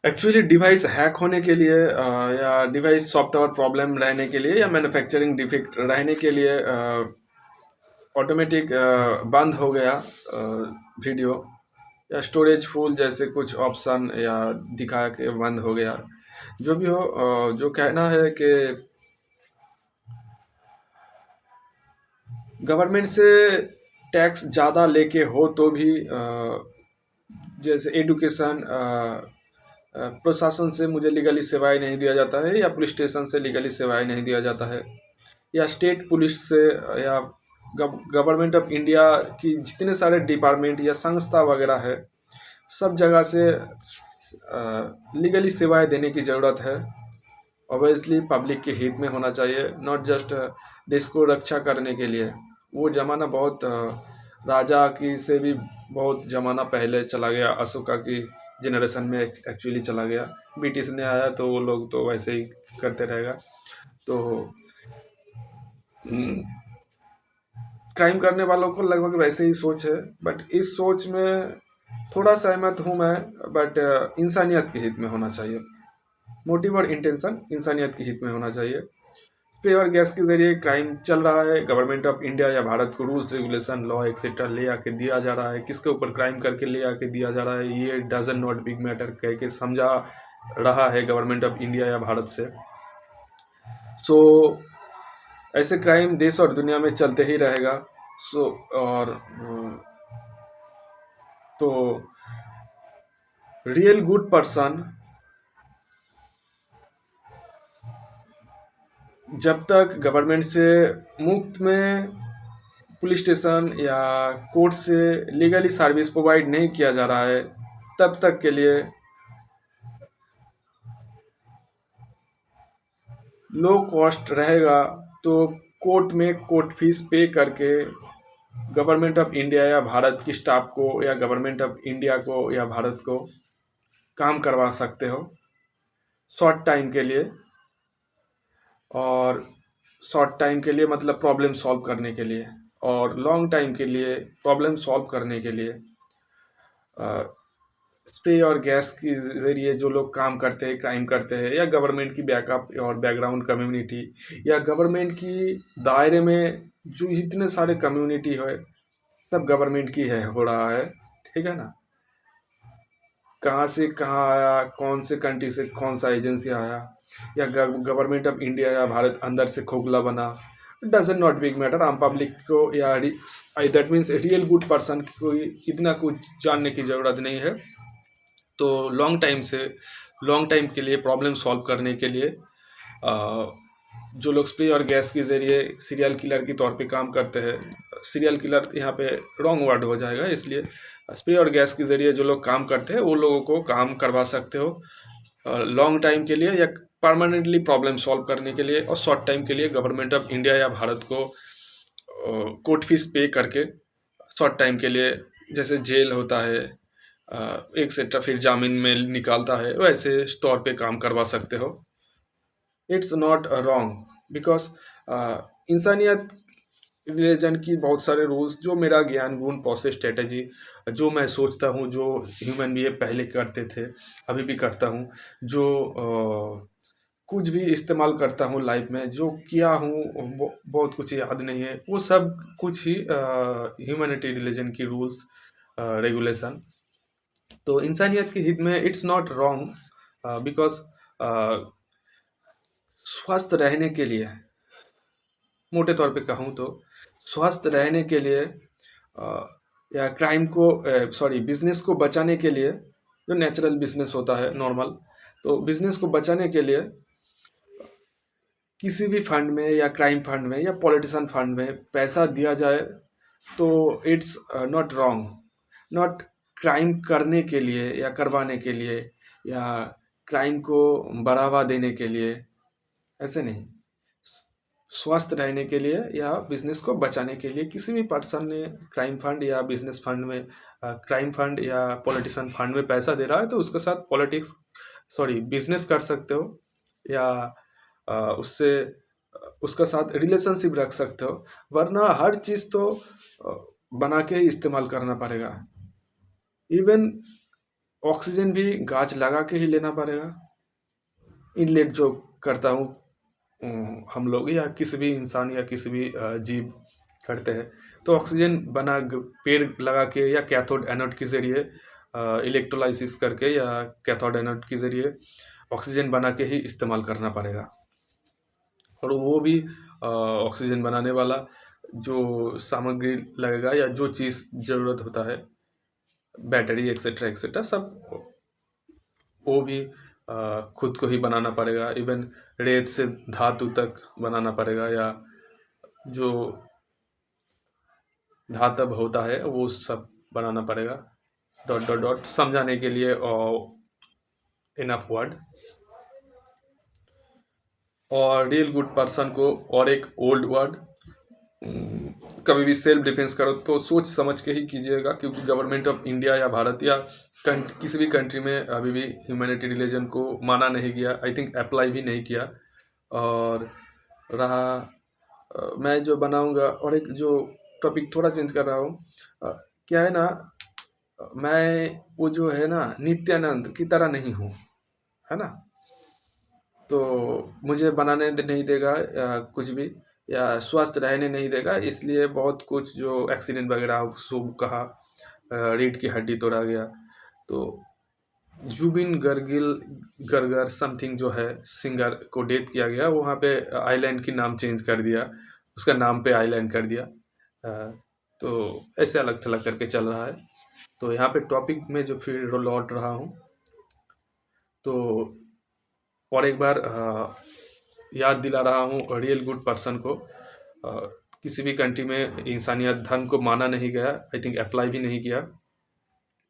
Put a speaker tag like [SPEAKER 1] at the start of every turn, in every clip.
[SPEAKER 1] Actually device hack होने के लिए या डिवाइस सॉफ्टवेयर प्रॉब्लम रहने के लिए या मैन्युफैक्चरिंग डिफेक्ट रहने के लिए ऑटोमेटिक बंद हो गया वीडियो, या स्टोरेज फुल जैसे कुछ ऑप्शन या दिखा के बंद हो गया। जो भी हो, जो कहना है कि गवर्नमेंट से टैक्स ज़्यादा लेके हो तो भी जैसे एडुकेशन प्रशासन से मुझे लीगली सेवाएं नहीं दिया जाता है, या पुलिस स्टेशन से लीगली सेवाएं नहीं दिया जाता है, या स्टेट पुलिस से, या गवर्नमेंट ऑफ इंडिया की जितने सारे डिपार्टमेंट या संस्था वगैरह है, सब जगह से लीगली सेवाएं देने की ज़रूरत है। ऑब्वियसली पब्लिक के हित में होना चाहिए, नॉट जस्ट देश को रक्षा करने के लिए। वो ज़माना बहुत राजा की से भी बहुत ज़माना पहले चला गया, अशोका की जनरेशन में एक्चुअली चला गया। ब्रिटिश ने आया तो वो लोग तो वैसे ही करते रहेगा। तो क्राइम करने वालों को लगभग वैसे ही सोच है, बट इस सोच में थोड़ा सहमत हूँ मैं। बट इंसानियत के हित में होना चाहिए, मोटिव और इंटेंशन इंसानियत के हित में होना चाहिए। स्प्रे और गैस के जरिए क्राइम चल रहा है, गवर्नमेंट ऑफ इंडिया या भारत को रूल्स रेगुलेशन लॉ एक्सेट्रा ले आके दिया जा रहा है, किसके ऊपर क्राइम करके ले आके दिया जा रहा है, ये डजन नॉट बिग मैटर कह के समझा रहा है गवर्नमेंट ऑफ इंडिया या भारत से। सो ऐसे क्राइम देश और दुनिया में चलते ही रहेगा। सो और तो रियल गुड पर्सन जब तक गवर्नमेंट से मुफ्त में पुलिस स्टेशन या कोर्ट से लीगली सर्विस प्रोवाइड नहीं किया जा रहा है, तब तक के लिए लो कॉस्ट रहेगा। तो कोर्ट में कोर्ट फीस पे करके गवर्नमेंट ऑफ इंडिया या भारत की स्टाफ को या गवर्नमेंट ऑफ इंडिया को या भारत को काम करवा सकते हो शॉर्ट टाइम के लिए। और शॉर्ट टाइम के लिए मतलब प्रॉब्लम सॉल्व करने के लिए, और लॉन्ग टाइम के लिए प्रॉब्लम सॉल्व करने के लिए स्प्रे और गैस के ज़रिए जो लोग काम करते हैं, क्राइम करते हैं, या गवर्नमेंट की बैकअप और बैकग्राउंड कम्युनिटी या गवर्नमेंट की दायरे में जो जितने सारे कम्युनिटी है, सब गवर्नमेंट की है हो रहा है। ठीक है ना? कहाँ से कहाँ आया, कौन से कंट्री से कौन सा एजेंसी आया, या गवर्नमेंट ऑफ इंडिया या भारत अंदर से खोखला बना, डजन नॉट बिग मैटर। आम पब्लिक को या that means real good person को इतना कुछ जानने की ज़रूरत नहीं है। तो लॉन्ग टाइम के लिए प्रॉब्लम सॉल्व करने के लिए जो लोग स्प्रे और गैस के ज़रिए सीरियल किलर के तौर पे काम करते हैं, सीरियल किलर यहाँ पे रॉन्ग वर्ड हो जाएगा, इसलिए स्प्रे और गैस के ज़रिए जो लोग काम करते हैं वो लोगों को काम करवा सकते हो लॉन्ग टाइम के लिए या परमानेंटली प्रॉब्लम सॉल्व करने के लिए। और शॉर्ट टाइम के लिए गवर्नमेंट ऑफ इंडिया या भारत को कोर्ट फीस पे करके शॉर्ट टाइम के लिए, जैसे जेल होता है एक्सेट्रा, फिर जामीन में निकालता है, वैसे तौर पे काम करवा सकते हो। इट्स नॉट रॉन्ग, बिकॉज इंसानियत रिलीजन की बहुत सारे रूल्स, जो मेरा ज्ञान गुण प्रोसेस स्ट्रेटजी, जो मैं सोचता हूँ, जो ह्यूमन बीइंग पहले करते थे अभी भी करता हूँ, जो कुछ भी इस्तेमाल करता हूँ लाइफ में, जो किया हूँ बहुत कुछ याद नहीं है, वो सब कुछ ही ह्यूमैनिटी रिलीजन की रूल्स रेगुलेशन। तो इंसानियत के हित में इट्स नॉट रॉन्ग, बिकॉज स्वस्थ रहने के लिए, मोटे तौर पे कहूँ तो स्वस्थ रहने के लिए या क्राइम को सॉरी बिजनेस को बचाने के लिए, जो नेचुरल बिजनेस होता है नॉर्मल, तो बिजनेस को बचाने के लिए किसी भी फंड में या क्राइम फंड में या पॉलिटिशियन फंड में पैसा दिया जाए तो it's not wrong. Not crime करने के लिए या करवाने के लिए या क्राइम को बढ़ावा देने के लिए, ऐसे नहीं। स्वस्थ रहने के लिए या बिजनेस को बचाने के लिए किसी भी पर्सन ने क्राइम फंड या बिजनेस फंड में क्राइम फंड या पॉलिटिशियन फंड में पैसा दे रहा है तो उसके साथ पॉलिटिक्स सॉरी बिजनेस कर सकते हो, या उससे उसका साथ रिलेशनशिप रख सकते हो। वरना हर चीज़ तो बना के ही इस्तेमाल करना पड़ेगा। इवन ऑक्सीजन भी गाछ लगा के ही लेना पड़ेगा। इनलेट जो करता हूँ हम लोग या किसी भी इंसान या किसी भी जीव करते हैं, तो ऑक्सीजन पेड़ लगा के या कैथोड एनोड के जरिए इलेक्ट्रोलाइसिस करके या कैथोड एनोड के जरिए ऑक्सीजन बना के ही इस्तेमाल करना पड़ेगा। और वो भी ऑक्सीजन बनाने वाला जो सामग्री लगेगा या जो चीज़ ज़रूरत होता है, बैटरी एक्सेट्रा एक्सेट्रा सब, वो भी खुद को ही बनाना पड़ेगा। इवन रेत से धातु तक बनाना पड़ेगा, या जो धातव होता है वो सब बनाना पड़ेगा। डॉट डॉट डॉट समझाने के लिए और इनफ वर्ड। और रियल गुड पर्सन को और एक ओल्ड वर्ड, कभी भी सेल्फ डिफेंस करो तो सोच समझ के ही कीजिएगा, क्योंकि गवर्नमेंट ऑफ इंडिया या भारत या किसी भी कंट्री में अभी भी ह्यूमैनिटी रिलीजन को माना नहीं गया, आई थिंक अप्लाई भी नहीं किया। और रहा मैं जो बनाऊंगा, और एक जो टॉपिक थोड़ा चेंज कर रहा हूँ, क्या है ना, मैं वो जो है ना नित्यानंद की तरह नहीं हूँ, है ना। तो मुझे बनाने नहीं देगा कुछ भी, या स्वस्थ रहने नहीं देगा, इसलिए बहुत कुछ जो एक्सीडेंट वगैरह शुभ कहा, रीढ़ की हड्डी तोड़ा गया। तो जुबिन गर्गिल गरगर समथिंग जो है सिंगर को डेथ किया गया, वहाँ पे आइलैंड की नाम चेंज कर दिया, उसका नाम पे आइलैंड कर दिया। तो ऐसे अलग थलग करके चल रहा है। तो यहाँ पे टॉपिक में जो फिर लौट रहा हूँ, तो और एक बार याद दिला रहा हूँ रियल गुड पर्सन को। किसी भी कंट्री में इंसानियत धर्म को माना नहीं गया, आई थिंक अप्लाई भी नहीं किया,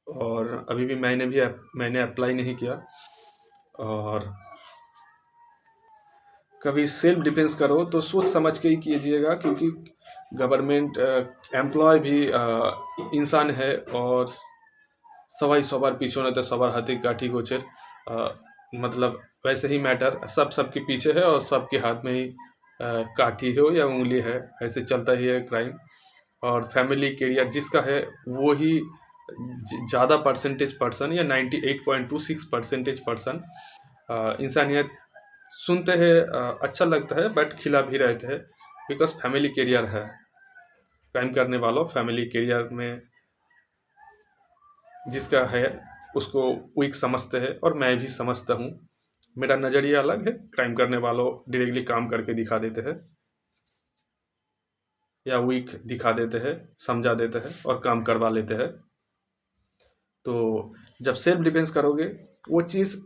[SPEAKER 1] और अभी भी मैंने अप्लाई नहीं किया। और कभी सेल्फ डिफेंस करो तो सोच समझ के ही कीजिएगा, क्योंकि गवर्नमेंट एम्प्लॉय भी इंसान है, और सवाई सवार पीछे होने तो सवार हाथी काठी गोचर, मतलब वैसे ही मैटर सबके पीछे है, और सबके हाथ में ही काठी हो या उंगली है, ऐसे चलता ही है क्राइम। और फैमिली कैरियर जिसका है वो ही ज़्यादा परसेंटेज पर्सन, या 98.26% पर्सन इंसानियत सुनते हैं, अच्छा लगता है, बट खिला भी रहते हैं, बिकॉज फैमिली कैरियर है। क्राइम करने वालों फैमिली कैरियर में जिसका है उसको वीक समझते हैं, और मैं भी समझता हूँ। मेरा नज़रिया अलग है, क्राइम करने वालों डायरेक्टली काम करके दिखा देते हैं, या वीक दिखा देते हैं, समझा देते हैं और काम करवा लेते हैं। तो जब सेल्फ डिफेंस करोगे, वो चीज़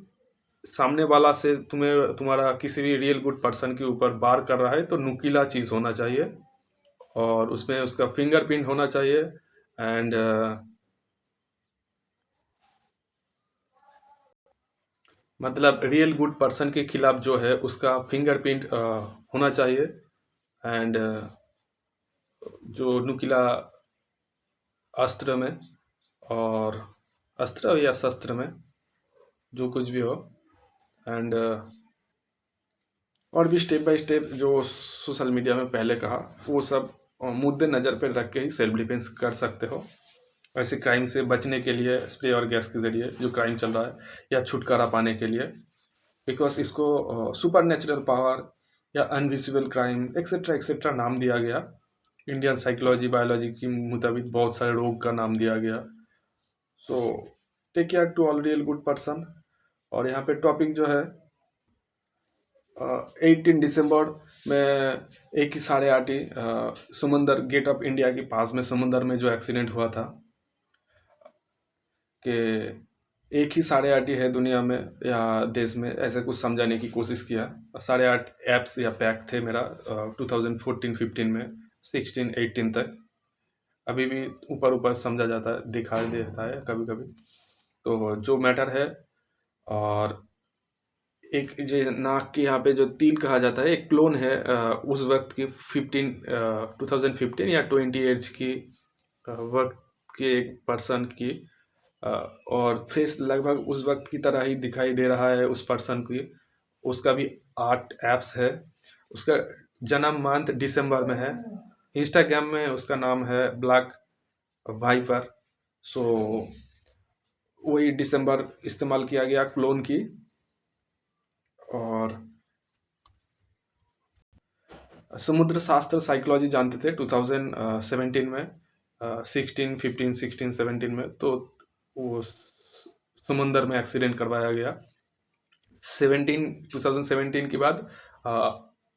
[SPEAKER 1] सामने वाला से तुम्हारा किसी भी रियल गुड पर्सन के ऊपर वार कर रहा है, तो नुकीला चीज़ होना चाहिए, और उसमें उसका फिंगरप्रिंट होना चाहिए। एंड मतलब रियल गुड पर्सन के खिलाफ जो है उसका फिंगरप्रिंट होना चाहिए। एंड जो नुकीला अस्त्र में, और अस्त्र या शस्त्र में, जो कुछ भी हो। एंड और भी स्टेप बाय स्टेप जो सोशल मीडिया में पहले कहा, वो सब मुद्दे नज़र पर रख के ही सेल्फ डिफेंस कर सकते हो। ऐसे क्राइम से बचने के लिए स्प्रे और गैस के ज़रिए जो क्राइम चल रहा है, या छुटकारा पाने के लिए, बिकॉज इसको सुपर नेचुरल पावर या अनविजिबल क्राइम एक्सेट्रा एक्सेट्रा नाम दिया गया। इंडियन साइकोलॉजी बायोलॉजी के मुताबिक बहुत सारे रोग का नाम दिया गया। So take care to all real good person. और यहाँ पे टॉपिक जो है 18 दिसंबर में एक ही 8:30 समंदर गेट ऑफ इंडिया के पास में समुंदर में जो एक्सीडेंट हुआ था, कि एक ही 8:30 है दुनिया में या देश में, ऐसे कुछ समझाने की कोशिश किया। 8:30 एप्स या पैक थे मेरा 2014-15 में, 16-18 तक। अभी भी ऊपर ऊपर समझा जाता है, दिखाई देता है कभी कभी। तो जो मैटर है, और एक जो नाक के यहाँ पे जो तिल कहा जाता है, एक क्लोन है उस वक्त की 2015 या 20 एज की वक्त के एक पर्सन की, और फेस लगभग उस वक्त की तरह ही दिखाई दे रहा है उस पर्सन की। उसका भी 8 एप्स है। उसका जन्म मंथ दिसंबर में है। इंस्टाग्राम में उसका नाम है ब्लैक वाइपर। सो वही दिसंबर इस्तेमाल किया गया क्लोन की। और समुद्र शास्त्र साइकोलॉजी जानते थे 2017 में, 16 15 16 17 में, तो वो समुंदर में एक्सीडेंट करवाया गया। 2017 के बाद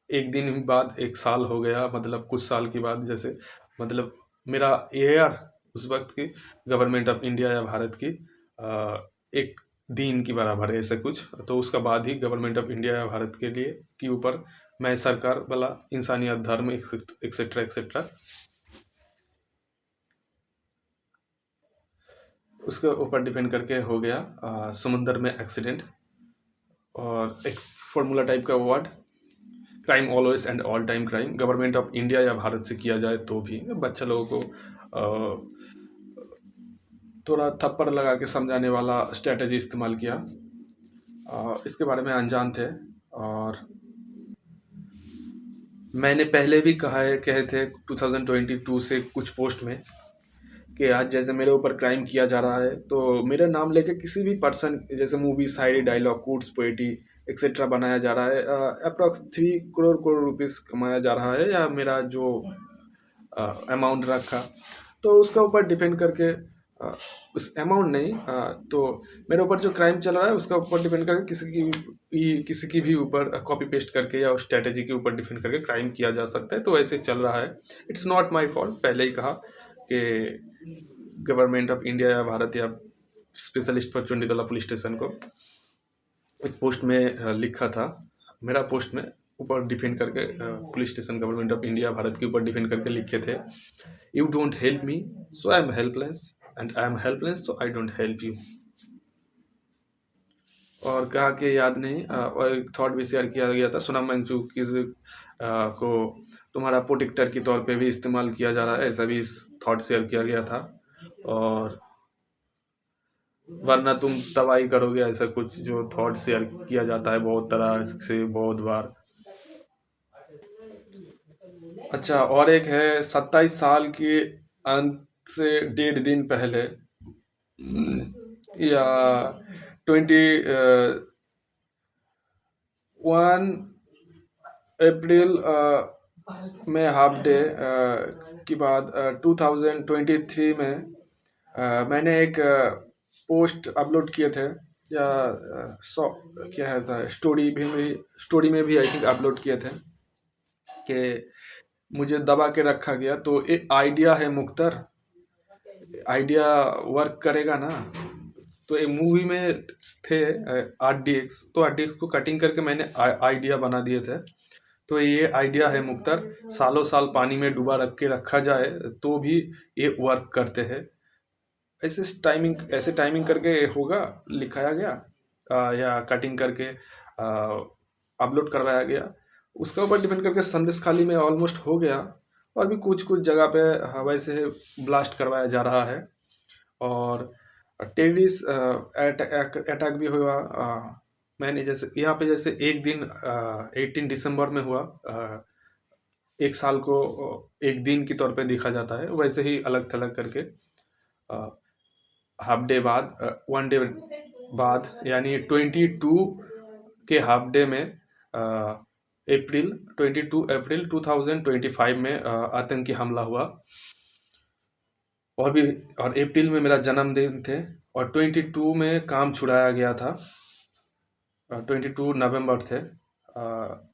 [SPEAKER 1] एक दिन बाद एक साल हो गया, मतलब कुछ साल के बाद, जैसे मतलब मेरा एयर उस वक्त की गवर्नमेंट ऑफ इंडिया या भारत की एक दिन की बराबर है ऐसा कुछ। तो उसका बाद ही गवर्नमेंट ऑफ इंडिया या भारत के लिए के ऊपर मैं सरकार वाला इंसानियत धर्म एक्सेट्रा एक्सेट्रा उसके ऊपर डिपेंड करके हो गया समुंदर में एक्सीडेंट। और एक फॉर्मूला टाइप का word, crime always and all time crime, government of India या भारत से किया जाए तो भी बच्चा लोगों को थोड़ा थप्पड़ लगा के समझाने वाला स्ट्रेटजी इस्तेमाल किया। इसके बारे में अनजान थे। और मैंने पहले भी कहे थे 2022 से कुछ पोस्ट में कि आज जैसे मेरे ऊपर क्राइम किया जा रहा है तो मेरा नाम लेके किसी भी पर्सन, जैसे मूवी शायरी डायलॉग कोट्स पोएटी एक्सेट्रा बनाया जा रहा है, अप्रॉक्स 3 करोड़ रुपीस कमाया जा रहा है, या मेरा जो अमाउंट रखा तो उसका ऊपर डिपेंड करके उस अमाउंट नहीं, तो मेरे ऊपर जो क्राइम चल रहा है उसका ऊपर डिपेंड करके किसी की भी ऊपर कॉपी पेस्ट करके या स्ट्रेटेजी के ऊपर डिपेंड करके क्राइम किया जा सकता है। तो ऐसे चल रहा है। इट्स नॉट माय फॉल्ट, पहले ही कहा कि गवर्नमेंट ऑफ इंडिया या भारत या स्पेशलिस्ट फॉर चुंडीतला पुलिस स्टेशन को एक पोस्ट में लिखा था, मेरा पोस्ट में ऊपर डिफेंड करके police station government of India Bharat के ऊपर डिफेंड करके लिखे थे, you don't help me so I am helpless and I am helpless so I don't help you. और कहा कि याद नहीं, और एक थॉट भी शेयर किया गया था, सोनम वांगचुक को तुम्हारा प्रोटेक्टर के तौर पे भी इस्तेमाल किया जा रहा है, ऐसा भी थॉट शेयर किया गया था। और वरना तुम तबाही करोगे, ऐसा कुछ जो थॉट शेयर किया जाता है बहुत तरह से बहुत बार। अच्छा, और एक है 27 साल के अंत से 1.5 दिन पहले या 21 अप्रैल में हाफ डे के बाद 2023 में मैंने एक पोस्ट अपलोड किए थे, या क्या है था, स्टोरी में भी आई थिंक अपलोड किए थे कि मुझे दबा के रखा गया। तो एक आइडिया है मुख्तर, आइडिया वर्क करेगा ना। तो एक मूवी में थे RDX, तो RDX को कटिंग करके मैंने आइडिया बना दिए थे। तो ये आइडिया है मुख्तर, सालों साल पानी में डुबा रख के रखा जाए तो भी ये वर्क करते हैं। ऐसे टाइमिंग करके होगा, लिखाया गया या कटिंग करके अपलोड करवाया गया, उसका ऊपर डिपेंड करके संदेश खाली में ऑलमोस्ट हो गया। और भी कुछ कुछ जगह पे वैसे ब्लास्ट करवाया जा रहा है। और टेररिस्ट अटैक भी हुआ। मैंने जैसे यहाँ पे जैसे एक दिन 18 दिसंबर में हुआ, एक साल को एक दिन के तौर पे देखा जाता है, वैसे ही अलग थलग करके हाफ डे बाद 1 डे बाद, यानी 22 के हाफ डे में 22 अप्रैल 2025 में आतंकी हमला हुआ। और अप्रैल में मेरा जन्मदिन थे, और 22 में काम छुड़ाया गया था। 22 नवंबर थे,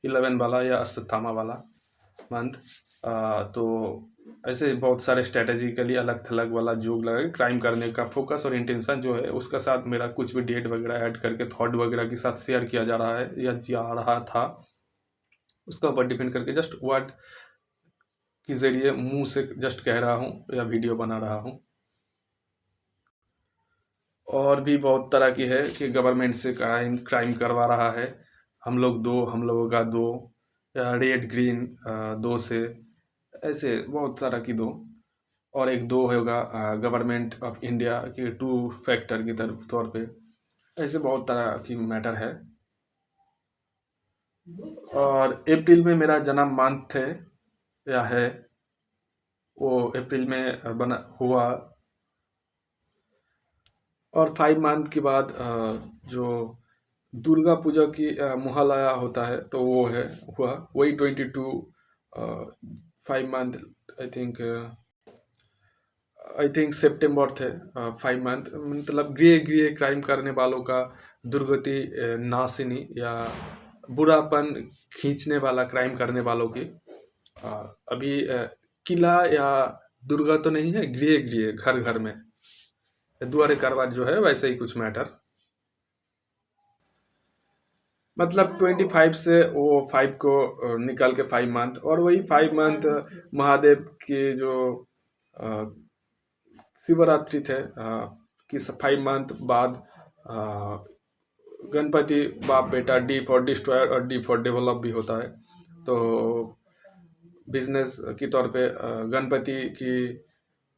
[SPEAKER 1] 11 वाला या अश्वत्थामा वाला मंथ। तो ऐसे बहुत सारे स्ट्रेटेजिकली अलग थलग वाला जोक लगा, क्राइम करने का फोकस और इंटेंशन जो है उसका साथ मेरा कुछ भी डेट वगैरह ऐड करके थॉट वगैरह के साथ शेयर किया जा रहा है या जा रहा था, उसका ऊपर डिपेंड करके जस्ट वर्ड के जरिए मुंह से जस्ट कह रहा हूँ या वीडियो बना रहा हूँ। और भी बहुत तरह की है कि गवर्नमेंट से क्राइम करवा रहा है, हम लोगों का दो, या रेड ग्रीन दो से, ऐसे बहुत सारा की दो। और एक दो होगा गवर्नमेंट ऑफ इंडिया की 2 फैक्टर की तौर पे, ऐसे बहुत तरह की मैटर है। और अप्रैल में मेरा जन्म मंथ है या है, वो अप्रैल में बना हुआ। और 5 मंथ के बाद जो दुर्गा पूजा की महालया होता है तो वो है हुआ वही 22 5 मंथ आई थिंक सितंबर थे 5 मंथ मतलब गृह गृह क्राइम करने वालों का दुर्गति नाशिनी या बुरापन खींचने वाला क्राइम करने वालों की अ, अभी किला या दुर्गा तो नहीं है, गृह गृह घर घर में दुआरे करवा जो है वैसे ही कुछ मैटर मतलब 25 से वो 5 को निकाल के 5 मंथ और वही 5 मंथ महादेव के जो अ, शिवरात्रि थे कि 5 मंथ बाद अ, गणपति बाप बेटा डी फॉर डिस्ट्रॉयर और डी फॉर डेवलप भी होता है तो बिजनेस की तौर पे गणपति की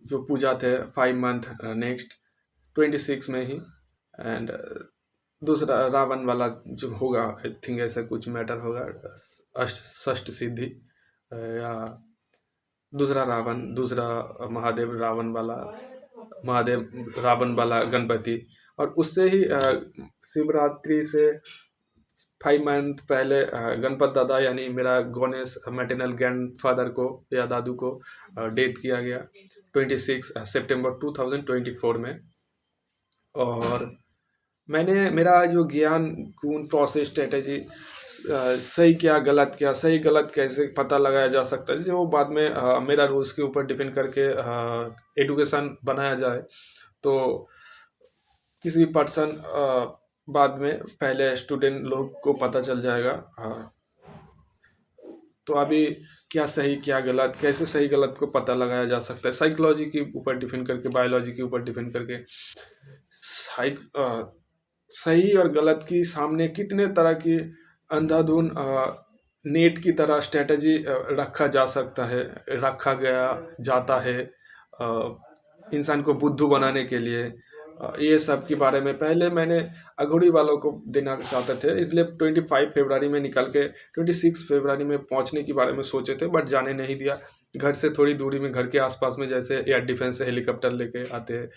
[SPEAKER 1] जो पूजा थे 5 मंथ नेक्स्ट 26 में ही एंड दूसरा रावण वाला जो होगा आई थिंक ऐसा कुछ मैटर होगा अष्ट षष्ठ सिद्धि या दूसरा रावण दूसरा महादेव रावण वाला महादेव रावण वाला गणपति और उससे ही शिवरात्रि से 5 मंथ पहले गणपत दादा यानी मेरा गणेश मैटरनल ग्रैंडफादर को या दादू को डेथ किया गया 26 सितंबर 2024 में और मैंने मेरा जो ज्ञान गुण प्रोसेस स्ट्रेटेजी सही क्या गलत क्या सही गलत कैसे पता लगाया जा सकता है जो वो बाद में मेरा रूल्स के ऊपर डिपेंड करके एडुकेशन बनाया जाए तो किसी भी पर्सन बाद में पहले स्टूडेंट लोग को पता चल जाएगा तो अभी क्या सही क्या गलत कैसे सही गलत को पता लगाया जा सकता है साइकोलॉजी के ऊपर डिपेंड करके बायोलॉजी के ऊपर डिपेंड करके साइक सही और गलत की सामने कितने तरह की अंधाधुन नेट की तरह स्ट्रेटजी रखा जा सकता है रखा गया जाता है इंसान को बुद्धू बनाने के लिए ये सब के बारे में पहले मैंने अघोरी वालों को देना चाहते थे इसलिए 25 फरवरी में निकल के 26 फरवरी में पहुंचने के बारे में सोचे थे बट जाने नहीं दिया घर से थोड़ी दूरी में घर के आसपास में जैसे एयर डिफेंस से हेलीकॉप्टर लेके आते हैं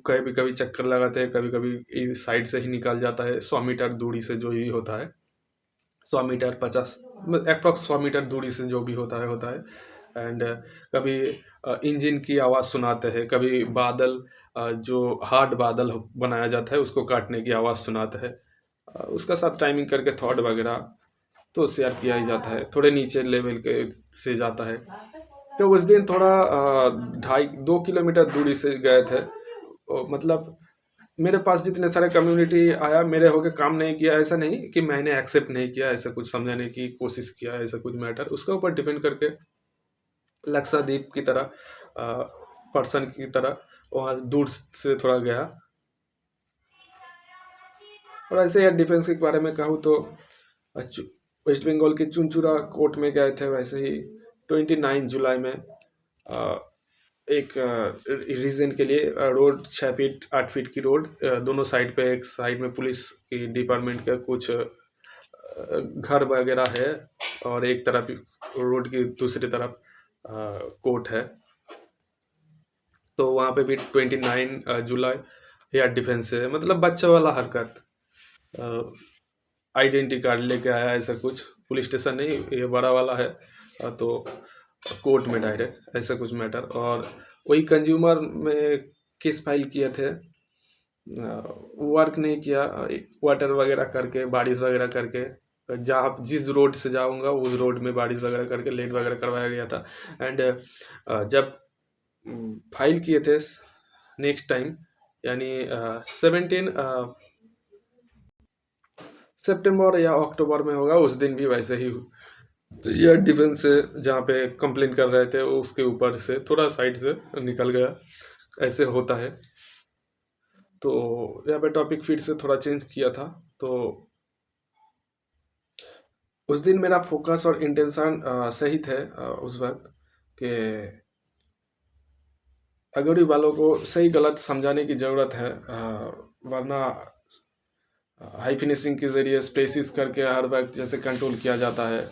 [SPEAKER 1] कभी कभी चक्कर लगाते हैं कभी कभी इस साइड से ही निकल जाता है 100 मीटर दूरी से जो ही होता है 100 मीटर 50 अप्रॉक्स 100 मीटर दूरी से जो भी होता है एंड कभी इंजन की आवाज़ सुनाते हैं कभी बादल जो हार्ड बादल बनाया जाता है उसको काटने की आवाज़ सुनाते हैं उसका साथ टाइमिंग करके थॉट वगैरह तो शेयर किया ही जाता है थोड़े नीचे लेवल के से जाता है तो उस दिन थोड़ा 2.5-2 किलोमीटर दूरी से गए थे मतलब मेरे पास जितने सारे कम्युनिटी आया मेरे होके काम नहीं किया ऐसा नहीं कि मैंने एक्सेप्ट नहीं किया ऐसा कुछ समझाने की कोशिश किया ऐसा कुछ मैटर उसके ऊपर डिपेंड करके लक्षद्वीप की तरह पर्सन की तरह वहाँ दूर से थोड़ा गया और ऐसे यार डिफेंस के बारे में कहूँ तो वेस्ट बंगाल के चुनचुरा कोर्ट में गए थे वैसे ही 29 जुलाई में एक रीजन के लिए रोड 6 फीट 8 फीट की रोड दोनों साइड पे एक साइड में पुलिस की डिपार्टमेंट का कुछ घर वगैरह है और एक तरफ रोड की दूसरी तरफ कोर्ट है तो वहाँ पे भी 29 जुलाई एयर डिफेंस है मतलब बच्चा वाला हरकत आइडेंटिटी कार्ड लेके आया ऐसा कुछ पुलिस स्टेशन नहीं ये बड़ा वाला है तो कोर्ट में डायरेक्ट ऐसा कुछ मैटर और वही कंज्यूमर में केस फाइल किए थे वर्क नहीं किया वाटर वगैरह करके बारिश वगैरह करके जहाँ जिस रोड से जाऊंगा उस रोड में बारिश वगैरह करके लेट वगैरह करवाया गया था एंड जब फाइल किए थे नेक्स्ट टाइम यानी 17 सितंबर या अक्टूबर में होगा उस दिन भी वैसे ही तो एयर डिफेंस से जहाँ पे कंप्लेन कर रहे थे उसके ऊपर से थोड़ा साइड से निकल गया ऐसे होता है तो यहाँ पे टॉपिक फिर से थोड़ा चेंज किया था तो उस दिन मेरा फोकस और इंटेंशन सही थे उस वक्त कि अगोरी वालों को सही गलत समझाने की ज़रूरत है वरना हाई फिनिशिंग के ज़रिए स्पेसिस करके हर वक्त जैसे कंट्रोल किया जाता है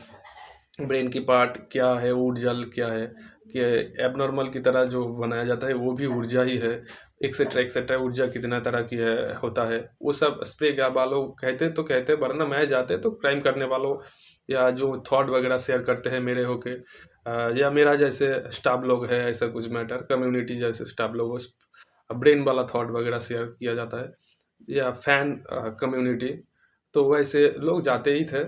[SPEAKER 1] ब्रेन की पार्ट क्या है ऊर्जल क्या है कि एबनॉर्मल की तरह जो बनाया जाता है वो भी ऊर्जा ही है, एक्सेट्रा एक्सेट्रा। ऊर्जा कितना तरह की है होता है वो सब स्प्रे क्या वालों कहते तो कहते, वरना मैं जाते तो क्राइम करने वालों या जो थॉट वगैरह शेयर करते हैं मेरे होके, या मेरा जैसे स्टाफ लोग है, ऐसा कुछ मैटर कम्युनिटी जैसे स्टाफ लोग, ब्रेन वाला थॉट वगैरह शेयर किया जाता है, या फैन कम्युनिटी, तो वैसे लोग जाते ही थे।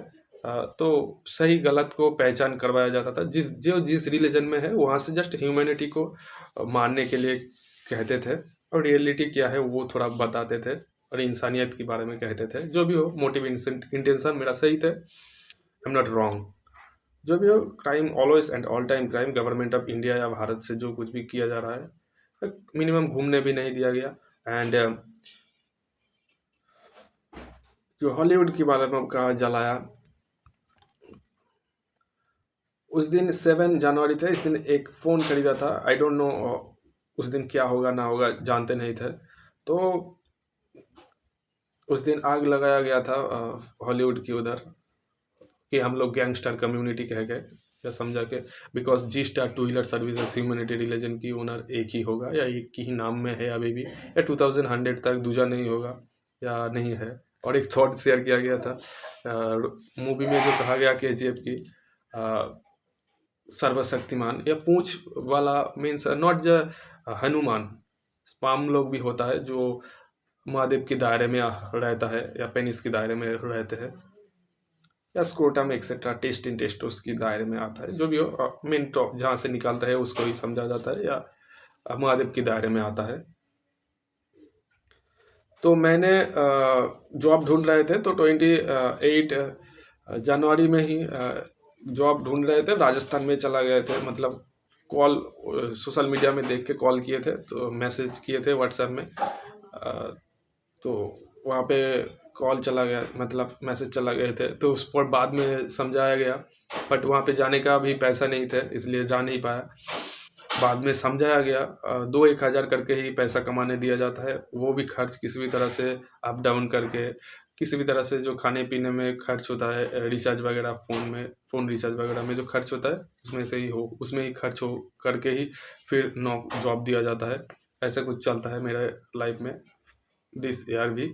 [SPEAKER 1] तो सही गलत को पहचान करवाया जाता था, जिस रिलीजन में है वहाँ से जस्ट ह्यूमैनिटी को मानने के लिए कहते थे, और रियलिटी क्या है वो थोड़ा बताते थे, और इंसानियत के बारे में कहते थे। जो भी हो, मोटिव इंटेंशन मेरा सही थे, आई एम नॉट रॉन्ग। जो भी हो, crime always and all time crime, government of India या भारत से जो कुछ भी किया जा रहा है, मिनिमम घूमने भी नहीं दिया गया। एंड जो हॉलीवुड के बारे में कहा जलाया, उस दिन 7 जनवरी थे, इस दिन एक फ़ोन खरीदा था, आई डोंट नो उस दिन क्या होगा ना होगा, जानते नहीं थे। तो उस दिन आग लगाया गया था हॉलीवुड की उधर, कि हम लोग गैंगस्टर कम्युनिटी कह गए या समझा के, because G star two wheeler services humanity religion की ओनर एक ही होगा, या एक ही नाम में है अभी भी, या 2100 तक दूजा नहीं होगा या नहीं है। और एक थॉट शेयर किया गया था मूवी में, जो कहा गया KGF की सर्वशक्तिमान या पूंछ वाला मीन्स नॉट ज हनुमान, स्पाम लोग भी होता है जो महादेव के दायरे में रहता है, या पेनिस के दायरे में रहते हैं, या स्क्रोटम एक्सेट्रा टेस्ट इन टेस्ट उसकी दायरे में आता है। जो भी हो, मेन टॉप जहाँ से निकालता है उसको ही समझा जाता है, या महादेव के दायरे में आता है। तो मैंने जॉब ढूंढ रहे थे, तो 28 जनवरी में ही जॉब ढूंढ रहे थे, राजस्थान में चला गए थे। मतलब कॉल सोशल मीडिया में देख के कॉल किए थे, तो मैसेज किए थे व्हाट्सएप में, तो वहाँ पे कॉल चला गया, मतलब मैसेज चला गए थे, तो उस पर बाद में समझाया गया, बट वहाँ पे जाने का भी पैसा नहीं थे, इसलिए जा नहीं पाया। बाद में समझाया गया 2-1 हज़ार करके ही पैसा कमाने दिया जाता है, वो भी खर्च किसी भी तरह से अप डाउन करके, किसी भी तरह से जो खाने पीने में खर्च होता है, रिचार्ज वगैरह फ़ोन रिचार्ज वगैरह में जो खर्च होता है, उसमें ही खर्च हो करके ही फिर जॉब दिया जाता है। ऐसा कुछ चलता है मेरे लाइफ में दिस ईयर भी।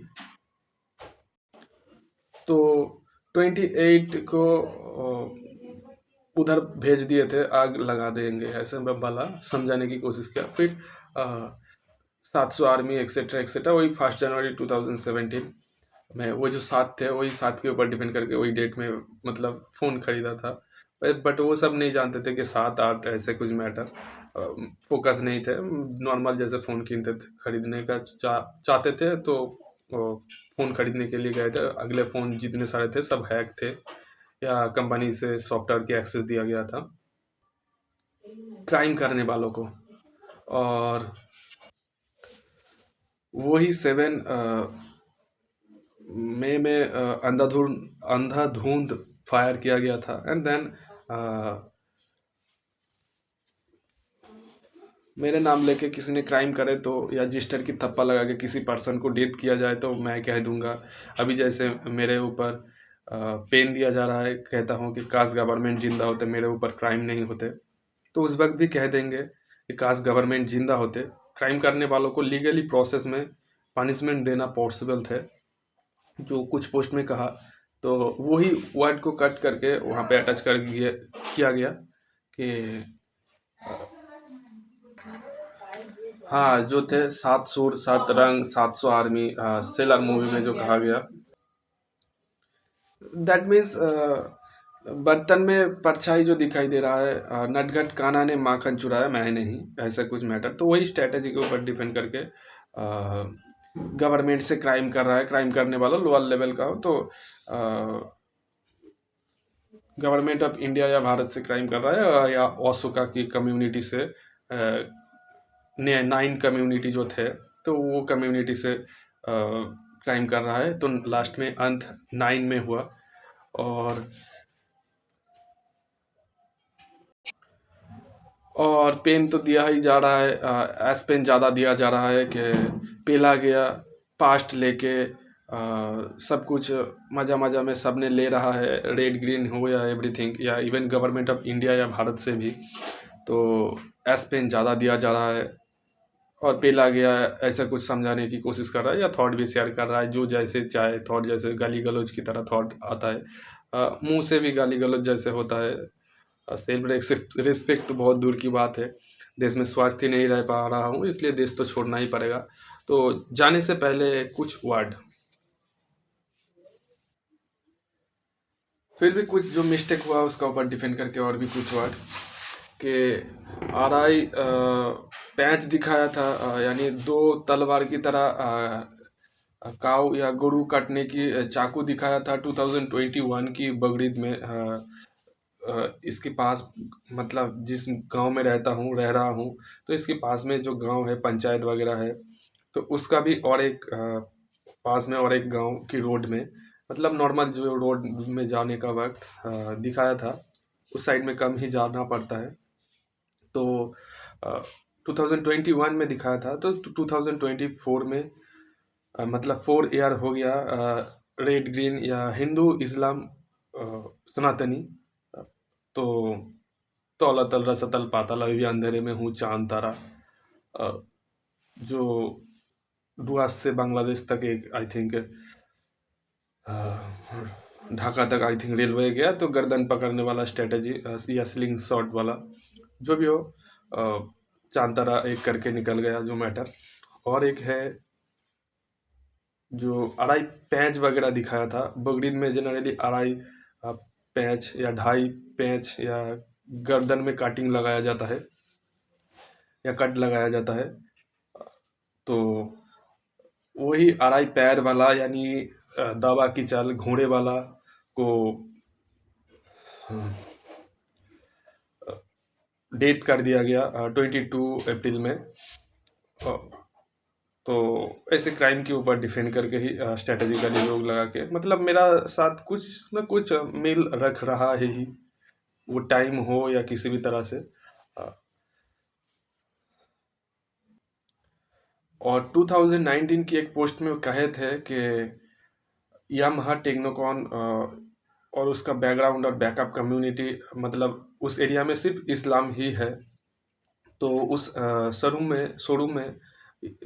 [SPEAKER 1] तो 28 को उधर भेज दिए थे, आग लगा देंगे ऐसे में वाला समझाने की कोशिश किया। फिर 700 आर्मी एक्सेट्रा एक्सेट्रा, वही 1 जनवरी 2017 में वो जो 7 थे, वही 7 के ऊपर डिपेंड करके वही डेट में मतलब फ़ोन खरीदा था। बट वो सब नहीं जानते थे कि 7-8 ऐसे कुछ मैटर, फोकस नहीं थे, नॉर्मल जैसे फ़ोन कीनते थे, खरीदने का चाहते थे, तो फ़ोन खरीदने के लिए गए थे। अगले फ़ोन जितने सारे थे सब हैक थे, या कंपनी से सॉफ्टवेयर की एक्सेस दिया गया था क्राइम करने वालों को। और वही 7 मई में अंधाधुंध फायर किया गया था। एंड देन मेरे नाम लेके किसी ने क्राइम करे तो, या रजिस्टर की थप्पा लगा के किसी पर्सन को डेथ किया जाए, तो मैं कह दूंगा, अभी जैसे मेरे ऊपर पेन दिया जा रहा है, कहता हूँ कि काश गवर्नमेंट जिंदा होते, मेरे ऊपर क्राइम नहीं होते, तो उस वक्त भी कह देंगे कि काश गवर्नमेंट जिंदा होते, क्राइम करने वालों को लीगली प्रोसेस में पनिशमेंट देना पॉसिबल थे, जो कुछ पोस्ट में कहा। तो वही वर्ड को कट करके वहाँ पे अटैच कर किया गया कि हाँ, जो थे 7 सुर 7 रंग 700 आर्मी, सेलर मूवी में जो कहा गया, दैट मीन्स बर्तन में परछाई जो दिखाई दे रहा है, नटखट कान्हा ने माखन चुराया मैं नहीं, ऐसा कुछ मैटर। तो वही स्ट्रेटेजी के ऊपर डिपेंड करके गवर्नमेंट से क्राइम कर रहा है, क्राइम करने वाला लोअर लेवल का हो, तो गवर्नमेंट ऑफ इंडिया या भारत से क्राइम कर रहा है, या ओसुका की कम्युनिटी से 9 कम्युनिटी जो थे, तो वो कम्युनिटी से क्राइम कर रहा है। तो लास्ट में अंत 9 में हुआ। और पेन तो दिया ही जा रहा है, एस पेन ज़्यादा दिया जा रहा है कि पेला गया पास्ट लेके, सब कुछ मज़ा मज़ा में सब ने ले रहा है, रेड ग्रीन हो या एवरीथिंग, या इवन गवर्नमेंट ऑफ इंडिया या भारत से भी। तो एस पेन ज़्यादा दिया जा रहा है और पेल आ गया है, ऐसा कुछ समझाने की कोशिश कर रहा है या थॉट भी शेयर कर रहा है, जो जैसे चाहे थॉट, जैसे गाली गलौज की तरह थॉट आता है, मुंह से भी गाली गलौज जैसे होता है। सेल्फ रिस्पेक्ट तो बहुत दूर की बात है, देश में स्वास्थ्य नहीं रह पा रहा हूँ, इसलिए देश तो छोड़ना ही पड़ेगा। तो जाने से पहले कुछ वर्ड, फिर भी कुछ जो मिस्टेक हुआ उसका ऊपर डिफेंड करके और भी कुछ वर्ड कि आर आई पैंच दिखाया था, यानी दो तलवार की तरह काऊ या गरु काटने की चाकू दिखाया था 2021 की बगरीद में। इसके पास, मतलब जिस गांव में रहता हूँ, रह रहा हूँ, तो इसके पास में जो गांव है, पंचायत वगैरह है, तो उसका भी और एक पास में और एक गांव की रोड में, मतलब नॉर्मल जो रोड में जाने का वक्त दिखाया था, उस साइड में कम ही जाना पड़ता है। तो 2021 में दिखाया था, तो 2024 में मतलब 4 ईयर हो गया, रेड ग्रीन या हिंदू इस्लाम सनातनी, अ, तो तौला तल रसतल पाताल, अभी भी अंधेरे में हूँ चांद तारा, अ, जो डुआस से बांग्लादेश तक एक आई थिंक ढाका तक आई थिंक रेलवे गया, तो गर्दन पकड़ने वाला स्ट्रेटजी या स्लिंग शॉट वाला, जो भी हो, चांद तारा एक करके निकल गया जो मैटर। और एक है जो अढ़ाई पैंच वगैरह दिखाया था बकरीद में, जनरली अढ़ाई पैंच या ढाई पैंच या गर्दन में काटिंग लगाया जाता है या कट लगाया जाता है। तो वही अढ़ाई पैर वाला, यानी दावा की चाल घोड़े वाला को डेथ कर दिया गया 22 अप्रैल में। तो ऐसे क्राइम के ऊपर डिफेंड करके ही स्ट्रेटेजिकली लोग लगा के, मतलब मेरा साथ कुछ न कुछ मेल रख रहा है ही, वो टाइम हो या किसी भी तरह से। अ, और 2019 की एक पोस्ट में वो कहे थे कि यामाहा टेक्नोकॉन और उसका बैकग्राउंड और बैकअप कम्युनिटी, मतलब उस एरिया में सिर्फ इस्लाम ही है। तो उस शोरूम में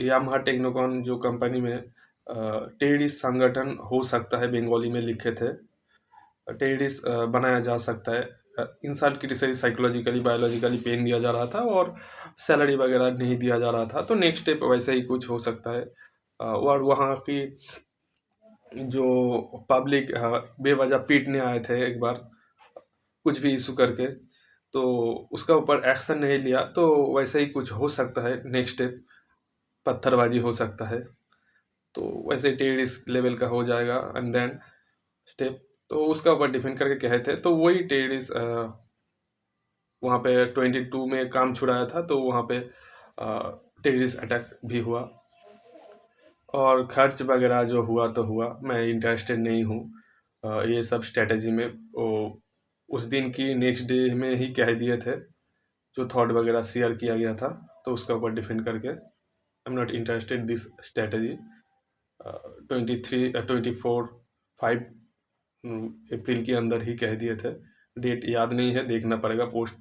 [SPEAKER 1] यामाहा टेक्नोकॉन जो कंपनी में टेररिस्ट संगठन हो सकता है, बंगाली में लिखे थे, टेररिस्ट बनाया जा सकता है। इंसान की रिसर्च साइकोलॉजिकली बायोलॉजिकली पेन दिया जा रहा था और सैलरी वगैरह नहीं दिया जा रहा था, तो नेक्स्ट स्टेप वैसे ही कुछ हो सकता है। और वहाँ की जो पब्लिक बेवजह पीटने आए थे एक बार, कुछ भी इशू करके, तो उसका ऊपर एक्शन नहीं लिया, तो वैसे ही कुछ हो सकता है नेक्स्ट स्टेप, पत्थरबाजी हो सकता है, तो वैसे टेररिस्ट लेवल का हो जाएगा एंड देन स्टेप। तो उसका ऊपर डिफेंड करके कहे थे, तो वही टेररिस्ट वहाँ पे 22 में काम छुड़ाया था, तो वहाँ पे टेररिस्ट अटैक भी हुआ। और खर्च वगैरह जो हुआ तो हुआ, मैं इंटरेस्टेड नहीं हूँ ये सब स्ट्रेटजी में। वो उस दिन की नेक्स्ट डे में ही कह दिए थे, जो थॉट वगैरह शेयर किया गया था, तो उसका ऊपर डिफेंड करके I am not interested this strategy. 24-5 अप्रैल के अंदर ही कह दिए थे, डेट याद नहीं है, देखना पड़ेगा, पोस्ट